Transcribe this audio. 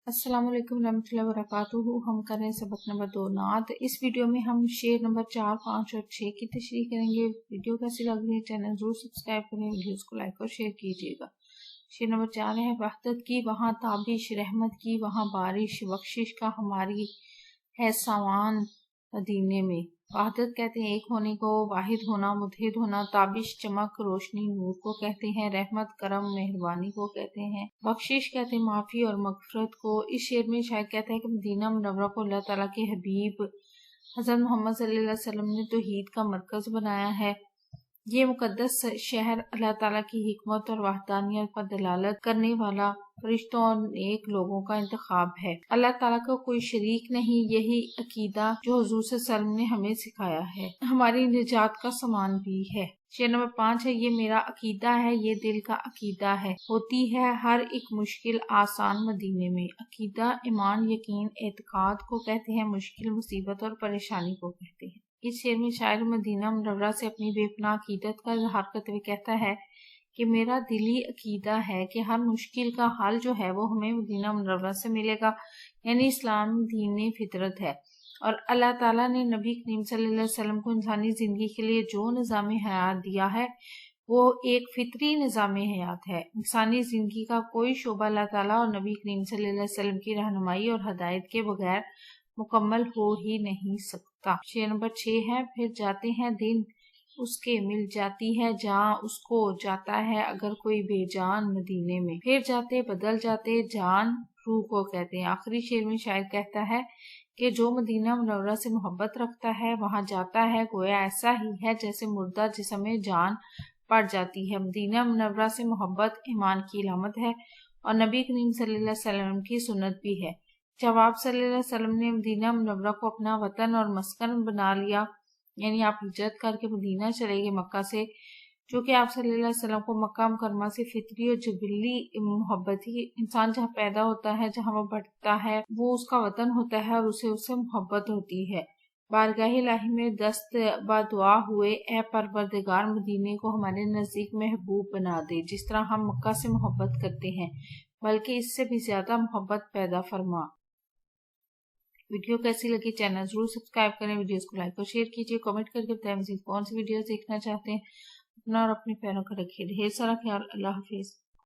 अस्सलाम वालेकुम रहमतुल्लाहि व बरकातुहू। हम कर रहे हैं सबक नंबर 2 नात। इस वीडियो में हम शेर नंबर 4, 5 और 6 की तशरीह करेंगे। वीडियो कैसी लग रही है चैनल जरूर सब्सक्राइब करें, वीडियोस को लाइक और शेयर कीजिएगा। शेर नंबर 4 है वहदत की वहाँ ताबिश, रहमत की वहाँ बारिश, बख्शिश का हमारी है सामान मदीने में। वहदत कहते हैं एक होने को, वाहिद होना, मुतहिद होना, ताबिश चमक, रोशनी, नूर को कहते हैं, रहमत करम, मेहरबानी को कहते हैं, बख्शिश कहते हैं माफ़ी और मगफरत को। इस शेर में शायद कहता है कि मदीना मुनव्वरा को अल्लाह ताला के हबीब हज़रत मोहम्मद सल्लल्लाहु अलैहि वसल्लम ने तौहीद का मरकज़ बनाया है। ये मुकद्दस शहर अल्लाह ताला की हिकमत और वहदानियत पर दलालत करने वाला फरिश्तों और नेक लोगों का इंतखाब है। अल्लाह ताला का कोई शरीक नहीं, यही अकीदा जो हुजूर सल्लल्लाहु अलैहि वसल्लम ने हमें सिखाया है, हमारी निजात का सामान भी है। शेर नंबर 5 है ये मेरा अकीदा है, ये दिल का अकीदा है, होती है हर एक मुश्किल आसान मदीने में। अकीदा ईमान, यकीन, एतकाद को कहते हैं, मुश्किल, मुसीबत और परेशानी को कहते हैं। इस शेर में शायर मदीना मुनव्वरा से अपनी बेपनाह अकीदत का इजहार करते हुए कहता है कि मेरा दिली अकीदा है कि हर मुश्किल का हल जो है वो हमें मदीना मुनव्वरा से मिलेगा, यानी इस्लाम दीन फितरत है। और अल्लाह ताला ने नबी करीम सल्लल्लाहु अलैहि वसल्लम को इंसानी ज़िंदगी के लिए जो निज़ाम हयात दिया है वो एक फितरी निज़ाम हयात है। इंसानी ज़िंदगी का कोई शोबा अल्लाह ताला और नबी करीम सल्लल्लाहु अलैहि वसल्लम की रहनुमाई और हदायत के बगैर मुकम्मल हो ही नहीं सकता। शेर नंबर 6 है फिर जाते हैं दिन उसके मिल जाती है जहाँ उसको जाता है अगर कोई बेजान मदीने में। फिर जाते बदल जाते जान रूह को कहते हैं। आखिरी शेर में शायर कहता है कि जो मदीना मुनव्वरा से मोहब्बत रखता है वहाँ जाता है गोया ऐसा ही है जैसे मुर्दा जिस्म में जान पड़ जाती है। मदीना मुनव्वरा से मोहब्बत ईमान की इलामत है और नबी करीम सल्लल्लाहु अलैहि वसल्लम की सुन्नत भी है। जब आप सल्लल्लाहु अलैहि वसल्लम ने मदीना मुनव्वरा को अपना वतन और मस्कन बना लिया, यानी आप हिजरत करके मदीना चले गए मक्का से, जो कि आप सल्लल्लाहु अलैहि वसल्लम को मक्का मुकरमा से फितरी और जबिली मोहब्बत ही, इंसान जहाँ पैदा होता है, जहाँ वो बढ़ता है, वो उसका वतन होता है और उसे उससे मोहब्बत होती है। बारगाह इलाही में दस्त दुआ हुए, ए परवरदिगार मदीने को हमारे नज़दीक महबूब बना दे, जिस तरह हम मक्का से मोहब्बत करते हैं, बल्कि इससे भी ज्यादा मोहब्बत पैदा फरमा। वीडियो कैसी लगी चैनल जरूर सब्सक्राइब करें, वीडियोस को लाइक और शेयर कीजिए, कमेंट करके बताएं मज़ीद कौन सी वीडियोस देखना चाहते हैं। अपना और अपने प्यारों का रखिए ढेर सारा ख्याल। अल्लाह हाफिज।